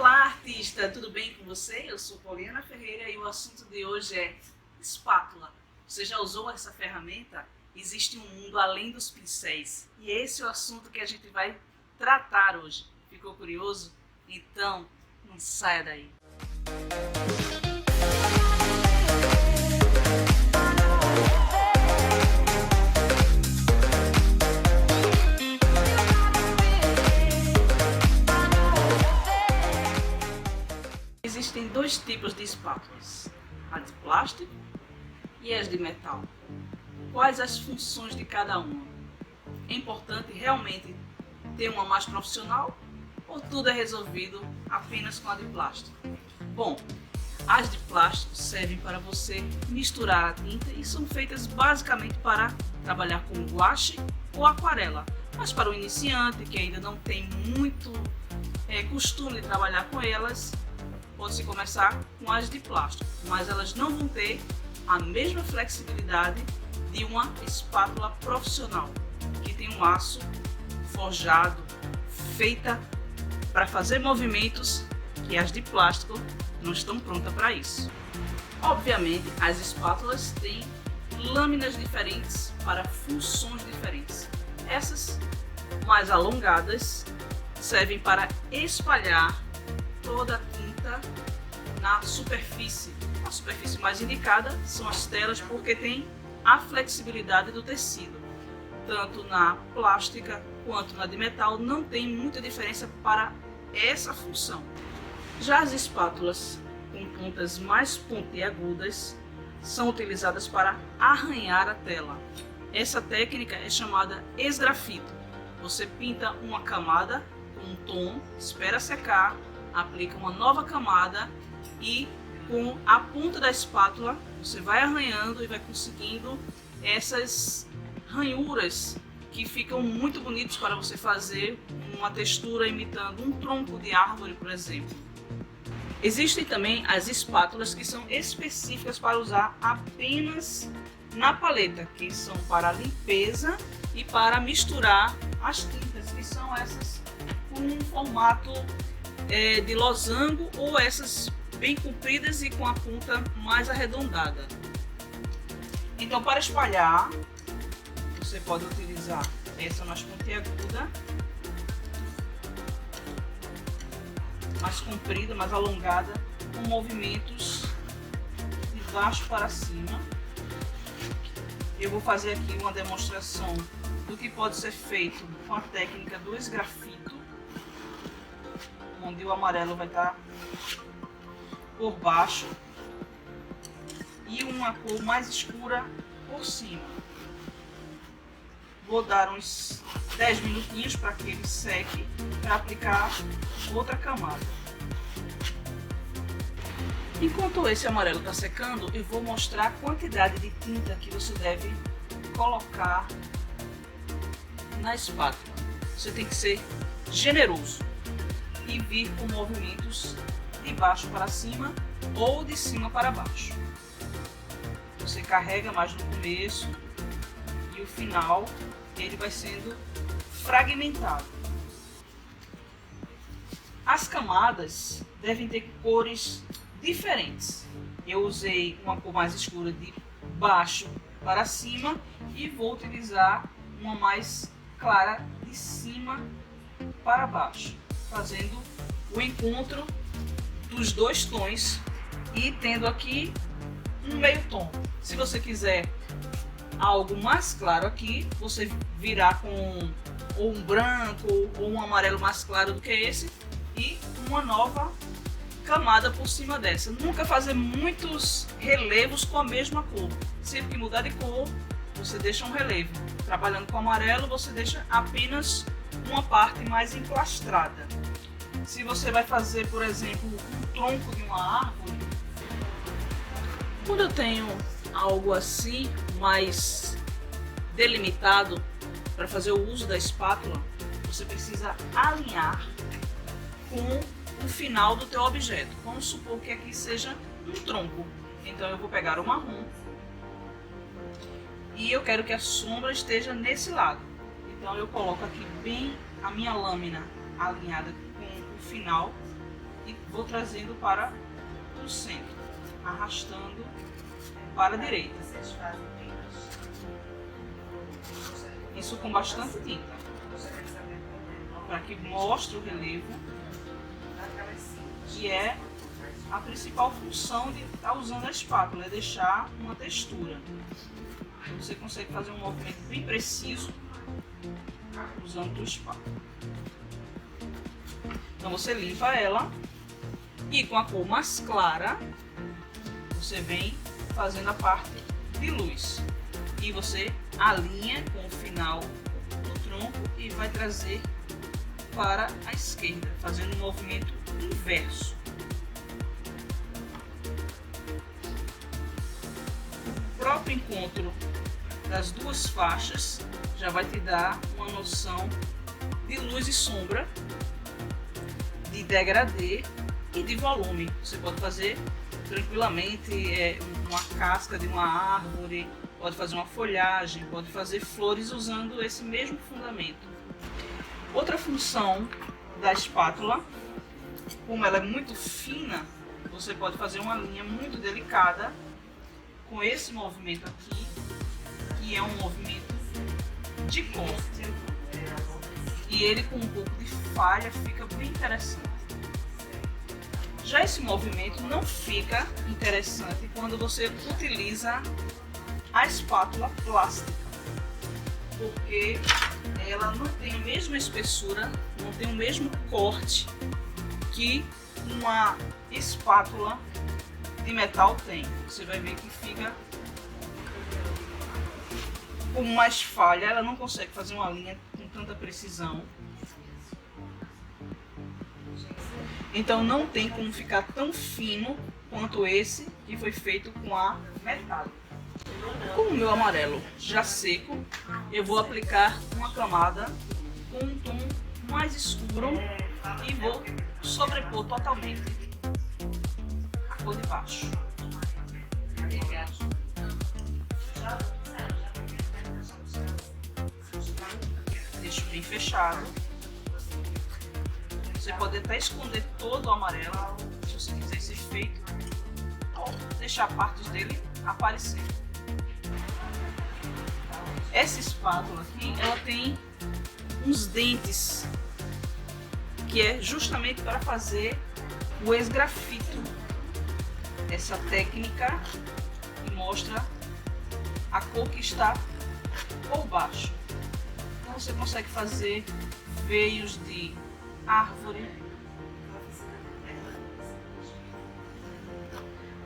Olá, artista! Tudo bem com você? Eu sou Poliana Ferreira e o assunto de hoje é espátula. Você já usou essa ferramenta? Existe um mundo além dos pincéis e esse é o assunto que a gente vai tratar hoje. Ficou curioso? Então, não saia daí! Existem dois tipos de espátulas, a de plástico e as de metal. Quais as funções de cada uma? É importante realmente ter uma mais profissional ou tudo é resolvido apenas com a de plástico? Bom, as de plástico servem para você misturar a tinta e são feitas basicamente para trabalhar com guache ou aquarela. Mas para o iniciante que ainda não tem muito costume de trabalhar com elas, pode-se começar com as de plástico, mas elas não vão ter a mesma flexibilidade de uma espátula profissional, que tem um aço forjado, feita para fazer movimentos que as de plástico não estão prontas para isso. Obviamente, as espátulas têm lâminas diferentes para funções diferentes. Essas mais alongadas servem para espalhar toda a tinta na superfície. A superfície mais indicada são as telas porque tem a flexibilidade do tecido. Tanto na plástica quanto na de metal não tem muita diferença para essa função. Já as espátulas com pontas mais pontiagudas são utilizadas para arranhar a tela. Essa técnica é chamada esgrafito. Você pinta uma camada com um tom, espera secar, aplica uma nova camada e com a ponta da espátula você vai arranhando e vai conseguindo essas ranhuras que ficam muito bonitos para você fazer uma textura imitando um tronco de árvore, por exemplo. Existem também as espátulas que são específicas para usar apenas na paleta, que são para limpeza e para misturar as tintas, que são essas com um formato de losango ou essas bem compridas e com a ponta mais arredondada. Então, para espalhar, você pode utilizar essa mais pontiaguda, mais comprida, mais alongada, com movimentos de baixo para cima. Eu vou fazer aqui uma demonstração do que pode ser feito com a técnica do esgrafito, onde o amarelo vai estar por baixo e uma cor mais escura por cima. Vou dar uns 10 minutinhos para que ele seque, para aplicar outra camada. Enquanto esse amarelo está secando, eu vou mostrar a quantidade de tinta que você deve colocar na espátula. Você tem que ser generoso e vir com movimentos de baixo para cima ou de cima para baixo. Você carrega mais no começo e o final ele vai sendo fragmentado. As camadas devem ter cores diferentes. Eu usei uma cor mais escura de baixo para cima e vou utilizar uma mais clara de cima para baixo, fazendo o encontro dos dois tons e tendo aqui um meio tom. Se você quiser algo mais claro aqui, você virá com ou um branco ou um amarelo mais claro do que esse e uma nova camada por cima dessa. Nunca fazer muitos relevos com a mesma cor. Sempre que mudar de cor, você deixa um relevo. Trabalhando com amarelo, você deixa apenas uma parte mais emplastrada. Se você vai fazer, por exemplo, um tronco de uma árvore, quando eu tenho algo assim mais delimitado para fazer o uso da espátula, você precisa alinhar com o final do teu objeto. Vamos supor que aqui seja um tronco. Então eu vou pegar o marrom e eu quero que a sombra esteja nesse lado. Então eu coloco aqui bem a minha lâmina alinhada com o final e vou trazendo para o centro, arrastando para a direita. Isso com bastante tinta, para que mostre o relevo, que é a principal função de estar usando a espátula, é deixar uma textura. Você consegue fazer um movimento bem preciso usando a espátula. Então você limpa ela e com a cor mais clara você vem fazendo a parte de luz e você alinha com o final do tronco e vai trazer para a esquerda, fazendo um movimento inverso. O próprio encontro das duas faixas já vai te dar uma noção de luz e sombra, de degradê e de volume. Você pode fazer tranquilamente uma casca de uma árvore, pode fazer uma folhagem, pode fazer flores usando esse mesmo fundamento. Outra função da espátula, como ela é muito fina, você pode fazer uma linha muito delicada com esse movimento aqui, que é um movimento de corte. E ele com um pouco de falha fica bem interessante. Já esse movimento não fica interessante quando você utiliza a espátula plástica, porque ela não tem a mesma espessura, não tem o mesmo corte que uma espátula de metal tem. Você vai ver que fica com mais falha, ela não consegue fazer uma linha com tanta precisão. Então não tem como ficar tão fino quanto esse que foi feito com a metálica. Com o meu amarelo já seco, eu vou aplicar uma camada com um tom mais escuro e vou sobrepor totalmente a cor de baixo. Deixo bem fechado. Você pode até esconder todo o amarelo, se você quiser esse efeito, ou deixar partes dele aparecer. Essa espátula aqui, ela tem uns dentes, que é justamente para fazer o esgrafito. Essa técnica que mostra a cor que está por baixo. Então você consegue fazer veios de árvore.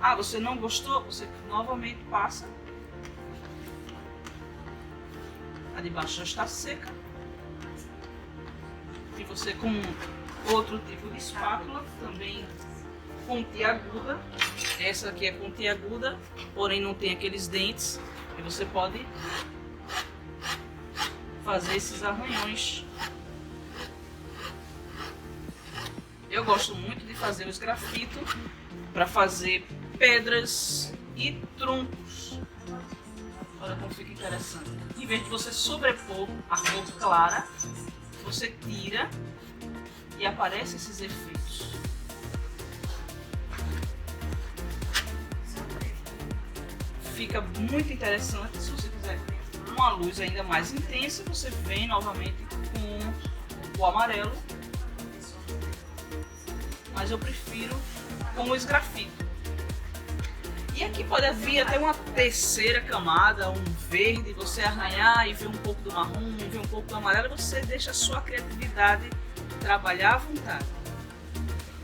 Ah, você não gostou? Você novamente passa. A de baixo já está seca. E você com outro tipo de espátula, também pontiaguda. Essa aqui é pontiaguda, porém não tem aqueles dentes. E você pode fazer esses arranhões. Eu gosto muito de fazer o esgrafito para fazer pedras e troncos. Olha como fica interessante. Em vez de você sobrepor a cor clara, você tira e aparecem esses efeitos. Fica muito interessante. Se você quiser uma luz ainda mais intensa, você vem novamente com o amarelo. Mas eu prefiro com o esgrafito. E aqui pode vir até uma terceira camada, um verde, você arranhar e ver um pouco do marrom, ver um pouco do amarelo, você deixa a sua criatividade trabalhar à vontade.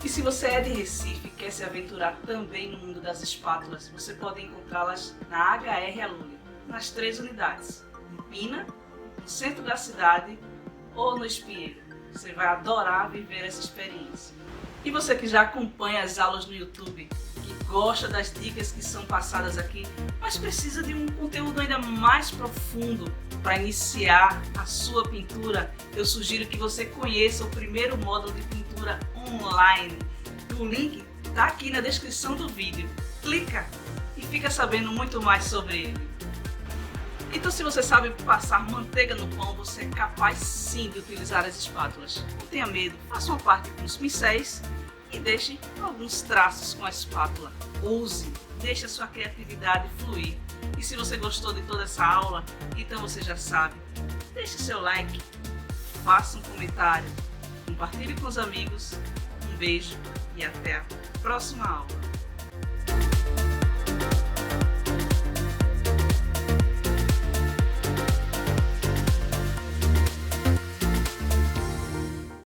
E se você é de Recife e quer se aventurar também no mundo das espátulas, você pode encontrá-las na HR Alune, nas 3 unidades, em Pina, no centro da cidade ou no Espinheiro. Você vai adorar viver essa experiência. E você que já acompanha as aulas no YouTube, que gosta das dicas que são passadas aqui, mas precisa de um conteúdo ainda mais profundo para iniciar a sua pintura, eu sugiro que você conheça o primeiro módulo de pintura online. O link está aqui na descrição do vídeo. Clica e fica sabendo muito mais sobre ele. Então, se você sabe passar manteiga no pão, você é capaz sim de utilizar as espátulas. Não tenha medo, faça uma parte com os pincéis e deixe alguns traços com a espátula. Ouse, deixe a sua criatividade fluir. E se você gostou de toda essa aula, então você já sabe, deixe seu like, faça um comentário, compartilhe com os amigos. Um beijo e até a próxima aula.